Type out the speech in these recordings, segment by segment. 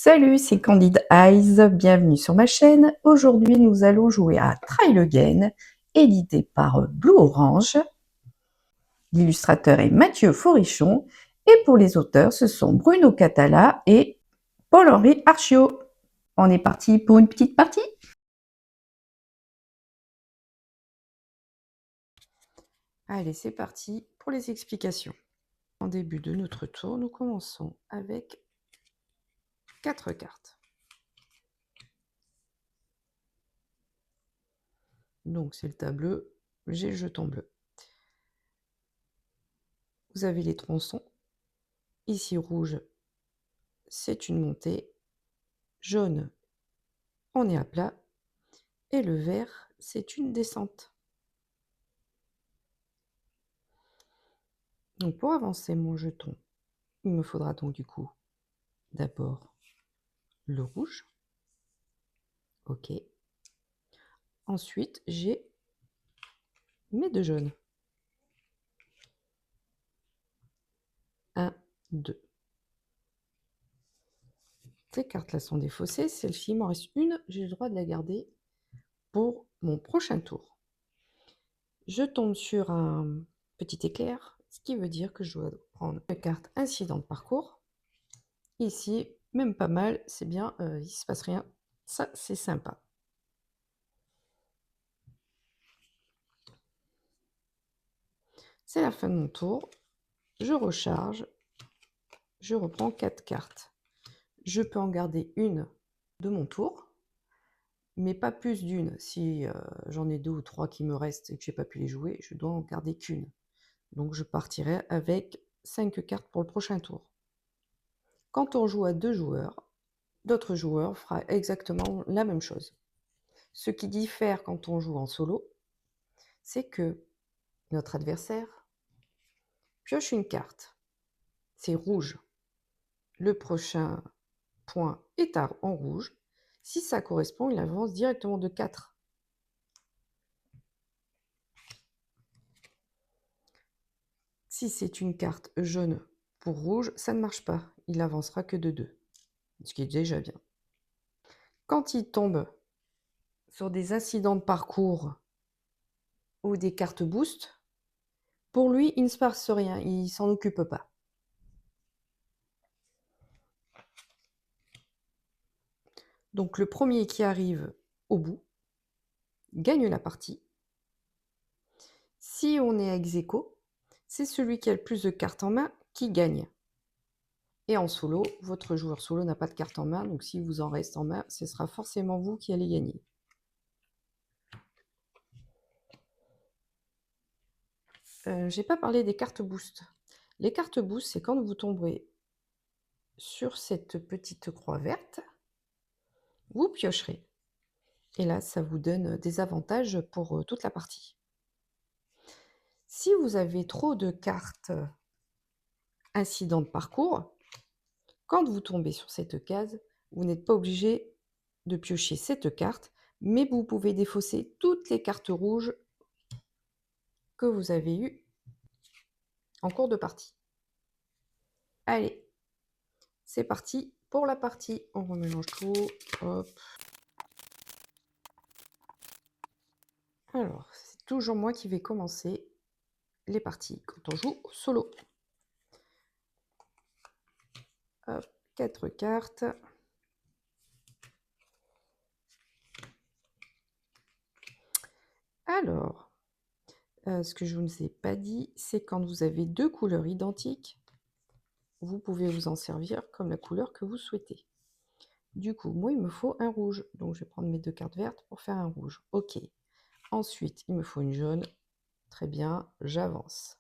Salut, c'est Candid Eyes, bienvenue sur ma chaîne. Aujourd'hui, nous allons jouer à Try Again, édité par Blue Orange. L'illustrateur est Mathieu Forichon et pour les auteurs, ce sont Bruno Catala et Paul-Henri Archiot. On est parti pour une petite partie. Allez, c'est parti pour les explications. En début de notre tour, nous commençons avec 4 cartes. Donc c'est le tas bleu, j'ai le jeton bleu. Vous avez les tronçons. Ici rouge, c'est une montée. Jaune, on est à plat. Et le vert, c'est une descente. Donc pour avancer mon jeton, il me faudra donc du coup d'abord le rouge. OK. Ensuite, j'ai mes 2 jaunes. 1, 2. Ces cartes-là sont défaussées. Celle-ci, il m'en reste une. J'ai le droit de la garder pour mon prochain tour. Je tombe sur un petit éclair, ce qui veut dire que je dois prendre une carte incident de parcours. Ici, même pas mal, c'est bien, il ne se passe rien. Ça, c'est sympa. C'est la fin de mon tour. Je recharge. Je reprends 4 cartes. Je peux en garder une de mon tour, mais pas plus d'une. Si j'en ai 2 ou 3 qui me restent et que je n'ai pas pu les jouer, je dois en garder qu'une. Donc je partirai avec 5 cartes pour le prochain tour. Quand on joue à 2 joueurs, d'autres joueurs fera exactement la même chose. Ce qui diffère quand on joue en solo, c'est que notre adversaire pioche une carte. C'est rouge. Le prochain point est en rouge. Si ça correspond, il avance directement de 4. Si c'est une carte jaune pour rouge, ça ne marche pas. Il avancera que de 2, ce qui est déjà bien. Quand il tombe sur des incidents de parcours ou des cartes boost, pour lui, il ne se passe rien, il ne s'en occupe pas. Donc le premier qui arrive au bout gagne la partie. Si on est ex aequo, c'est celui qui a le plus de cartes en main qui gagne. Et en solo, votre joueur solo n'a pas de carte en main, donc s'il vous en reste en main, ce sera forcément vous qui allez gagner. J'ai pas parlé des cartes boost. Les cartes boost, c'est quand vous tomberez sur cette petite croix verte, vous piocherez. Et là, ça vous donne des avantages pour toute la partie. Si vous avez trop de cartes incidents de parcours, quand vous tombez sur cette case, vous n'êtes pas obligé de piocher cette carte, mais vous pouvez défausser toutes les cartes rouges que vous avez eues en cours de partie. Allez, c'est parti pour la partie. On remélange tout. Hop. Alors, c'est toujours moi qui vais commencer les parties quand on joue au solo. Hop, 4 cartes. Alors, ce que je ne vous ai pas dit, c'est quand vous avez 2 couleurs identiques, vous pouvez vous en servir comme la couleur que vous souhaitez. Du coup, moi, il me faut un rouge. Donc, je vais prendre mes 2 cartes vertes pour faire un rouge. OK. Ensuite, il me faut une jaune. Très bien, j'avance.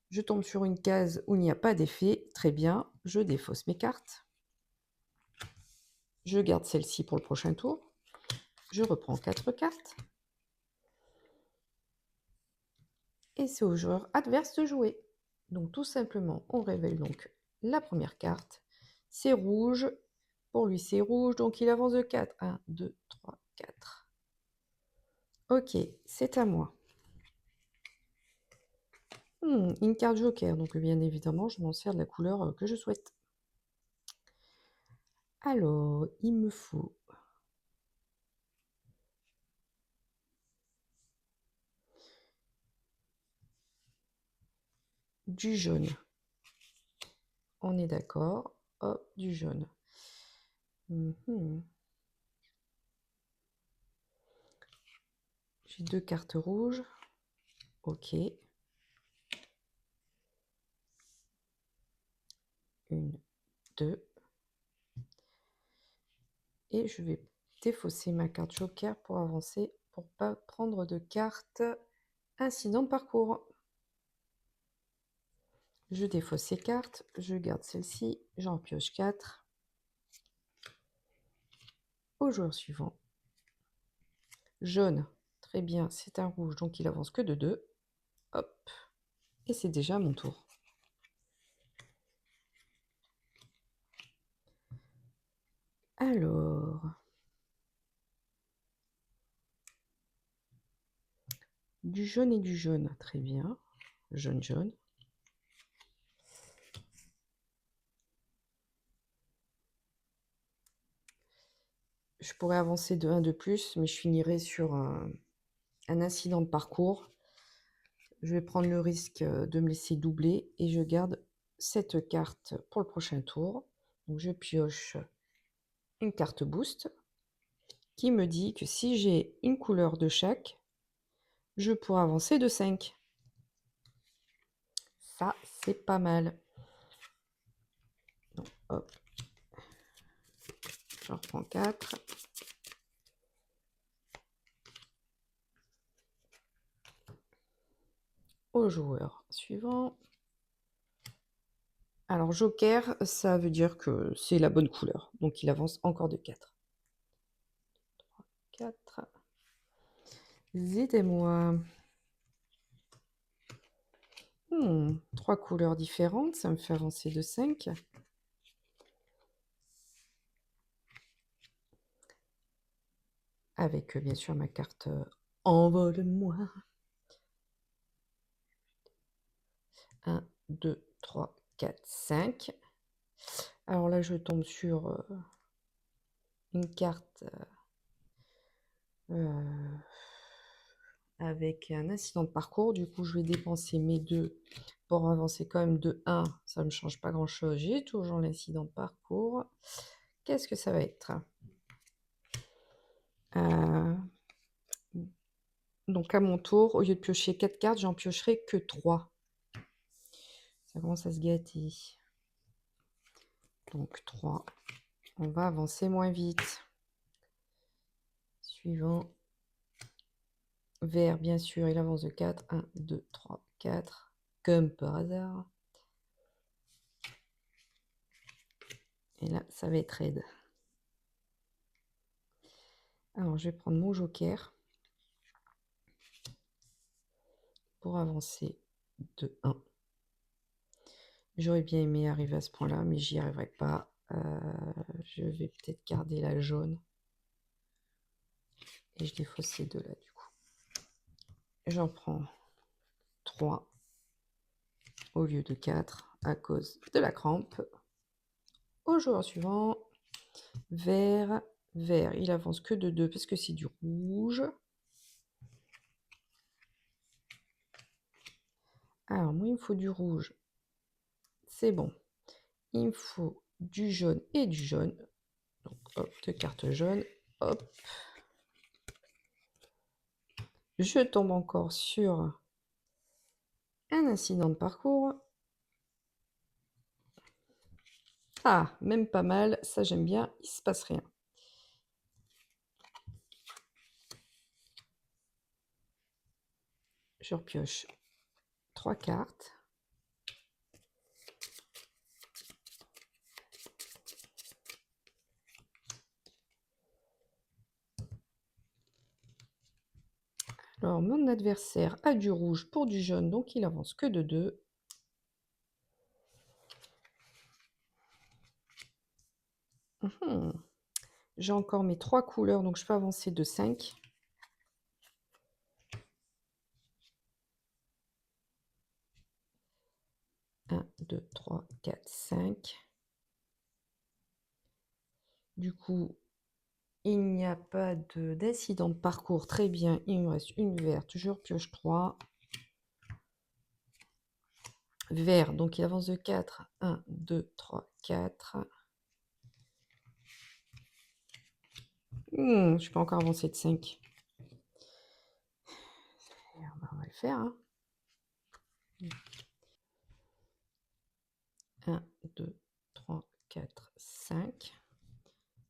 Je tombe sur une case où il n'y a pas d'effet. Très bien, je défausse mes cartes. Je garde celle-ci pour le prochain tour. Je reprends 4 cartes. Et c'est au joueur adverse de jouer. Donc, tout simplement, on révèle donc la première carte. C'est rouge. Pour lui, c'est rouge, donc il avance de 4. 1, 2, 3, 4. Ok, c'est à moi. Une carte joker, donc bien évidemment, je m'en sers de la couleur que je souhaite. Alors, il me faut du jaune. On est d'accord. Hop, du jaune. Mhm. J'ai 2 cartes rouges. Ok. 1, 2. Et je vais défausser ma carte joker pour avancer, pour pas prendre de carte incident de parcours. Je défausse ces cartes, je garde celle-ci, j'en pioche 4. Au joueur suivant. Jaune, très bien, c'est un rouge, donc il avance que de 2. Hop, et c'est déjà mon tour. Alors, du jaune et du jaune, très bien. Jaune, jaune. Je pourrais avancer de 1 de plus, mais je finirai sur un incident de parcours. Je vais prendre le risque de me laisser doubler et je garde cette carte pour le prochain tour. Donc je pioche une carte boost qui me dit que si j'ai une couleur de chaque, je pourrais avancer de 5. Ça, c'est pas mal. Donc, hop, j'en reprends 4. Au joueur suivant. Alors, joker, ça veut dire que c'est la bonne couleur. Donc, il avance encore de 4. 4. Aidez-moi. 3 couleurs différentes, ça me fait avancer de 5. Avec bien sûr ma carte envole-moi. 1, 2, 3, 4, 5. Alors là, je tombe sur une carte avec un incident de parcours. Du coup, je vais dépenser mes 2 pour avancer quand même de 1. Ça ne me change pas grand-chose. J'ai toujours l'incident de parcours. Qu'est-ce que ça va être? Donc à mon tour, au lieu de piocher 4 cartes, j'en piocherai que 3. Ça commence à se gâter. Donc 3. On va avancer moins vite. Suivant. Vert, bien sûr, il avance de 4. 1, 2, 3, 4. Comme par hasard. Et là, ça va être raide. Alors, je vais prendre mon joker pour avancer de 1. J'aurais bien aimé arriver à ce point-là, mais j'y arriverai pas. Je vais peut-être garder la jaune. Et je défausse ces 2-là, du coup. J'en prends 3 au lieu de 4 à cause de la crampe. Au joueur suivant, vert, vert, il avance que de 2 parce que c'est du rouge. Alors, moi, il me faut du rouge. C'est bon. Il me faut du jaune et du jaune. Donc, hop, 2 cartes jaunes. Hop. Je tombe encore sur un incident de parcours. Ah, même pas mal. Ça, j'aime bien. Il se passe rien. Je repioche 3 cartes. Alors, mon adversaire a du rouge pour du jaune, donc il avance que de 2. J'ai encore mes 3 couleurs, donc je peux avancer de 5. Un, 2, 3, 4, 5. Du coup, il n'y a pas d'incident de parcours. Très bien, il me reste une verte. Je repioche 3. Vert, donc il avance de 4. 1, 2, 3, 4. Je peux encore avancer de 5. On va le faire. 1, 2, 3, 4, 5.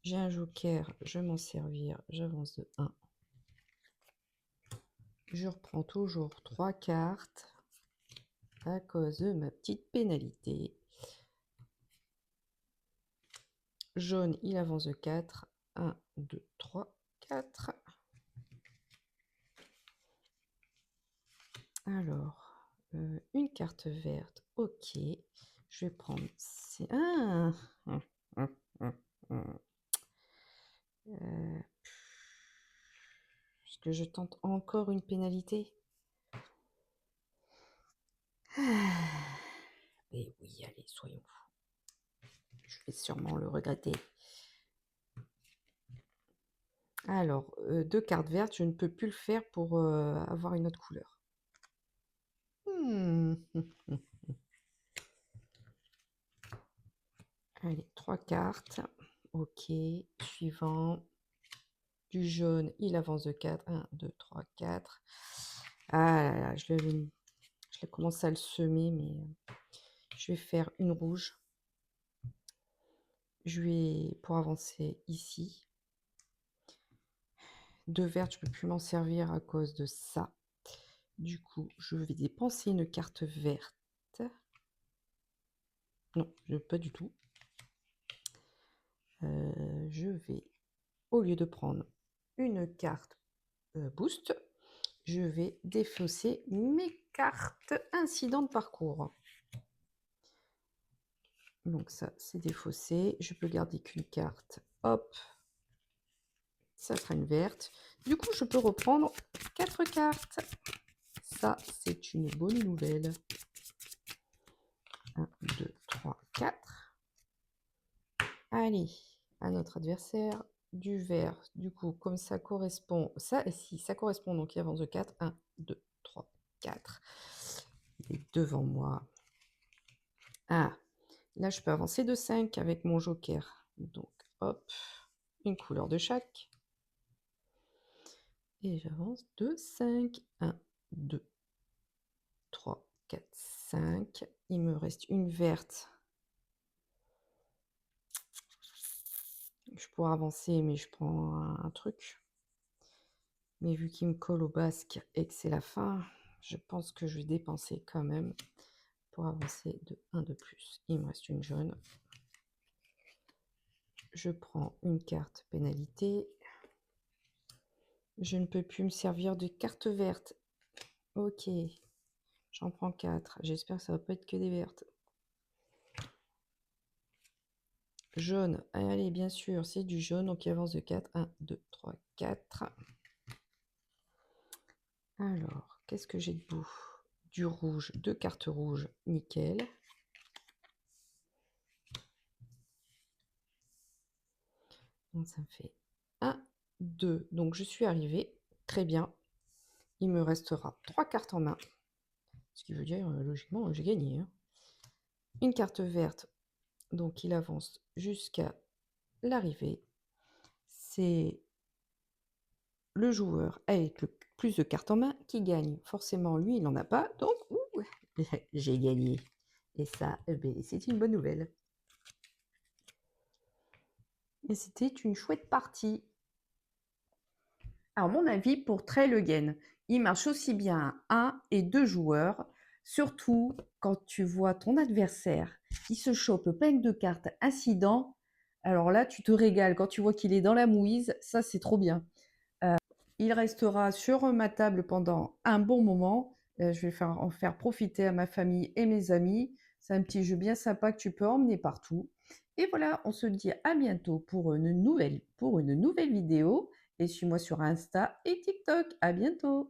J'ai un joker, je vais m'en servir. J'avance de 1. Je reprends toujours 3 cartes à cause de ma petite pénalité. Jaune, il avance de 4. 1, 2, 3, 4. Alors, une carte verte, ok. Je vais prendre... Ah Est-ce que je tente encore une pénalité? Mais oui, allez, soyons fous. Je vais sûrement le regretter. Alors, 2 cartes vertes, je ne peux plus le faire pour avoir une autre couleur. Allez, 3 cartes. Ok, suivant. Du jaune, il avance de 4. 1, 2, 3, 4. Ah là là, je l'ai commencé à le semer, mais je vais faire une rouge. Je vais, pour avancer ici. 2 vertes, je ne peux plus m'en servir à cause de ça. Du coup, je vais dépenser une carte verte. Non, pas du tout. Je vais, au lieu de prendre une carte boost, je vais défausser mes cartes incident de parcours. Donc ça, c'est défaussé. Je peux garder qu'une carte. Hop. Ça sera une verte. Du coup, je peux reprendre 4 cartes. Ça, c'est une bonne nouvelle. 1, 2, 3, 4. Allez, à notre adversaire. Du vert. Du coup, comme ça correspond... Ça, si, ça correspond, donc il avance de 4. 1, 2, 3, 4. Il est devant moi. Ah, là, je peux avancer de 5 avec mon joker. Donc, hop, une couleur de chaque. Et j'avance de 5. 1, 2, 3, 4, 5. Il me reste une verte. Je pourrais avancer, mais je prends un truc. Mais vu qu'il me colle au basque et que c'est la fin, je pense que je vais dépenser quand même pour avancer de 1 de plus. Il me reste une jaune. Je prends une carte pénalité. Je ne peux plus me servir de carte verte. Ok. J'en prends 4. J'espère que ça va pas être que des vertes. Jaune. Allez, bien sûr, c'est du jaune. Donc, il avance de 4. 1, 2, 3, 4. Alors, qu'est-ce que j'ai de beau? Du rouge. 2 cartes rouges. Nickel. Donc, ça me fait 1, 2. Donc, je suis arrivée. Très bien. Il me restera 3 cartes en main. Ce qui veut dire, logiquement, j'ai gagné. Une carte verte. Donc, il avance jusqu'à l'arrivée. C'est le joueur avec le plus de cartes en main qui gagne. Forcément, lui, il n'en a pas. Donc, j'ai gagné. Et ça, c'est une bonne nouvelle. Et c'était une chouette partie. À mon avis, pour Trey Le Guen, il marche aussi bien à 1 et 2 joueurs. Surtout quand tu vois ton adversaire, il se chope plein de cartes incidents. Alors là, tu te régales quand tu vois qu'il est dans la mouise. Ça, c'est trop bien. Il restera sur ma table pendant un bon moment. Je vais en faire profiter à ma famille et mes amis. C'est un petit jeu bien sympa que tu peux emmener partout. Et voilà, on se dit à bientôt pour une nouvelle vidéo. Et suis-moi sur Insta et TikTok. À bientôt.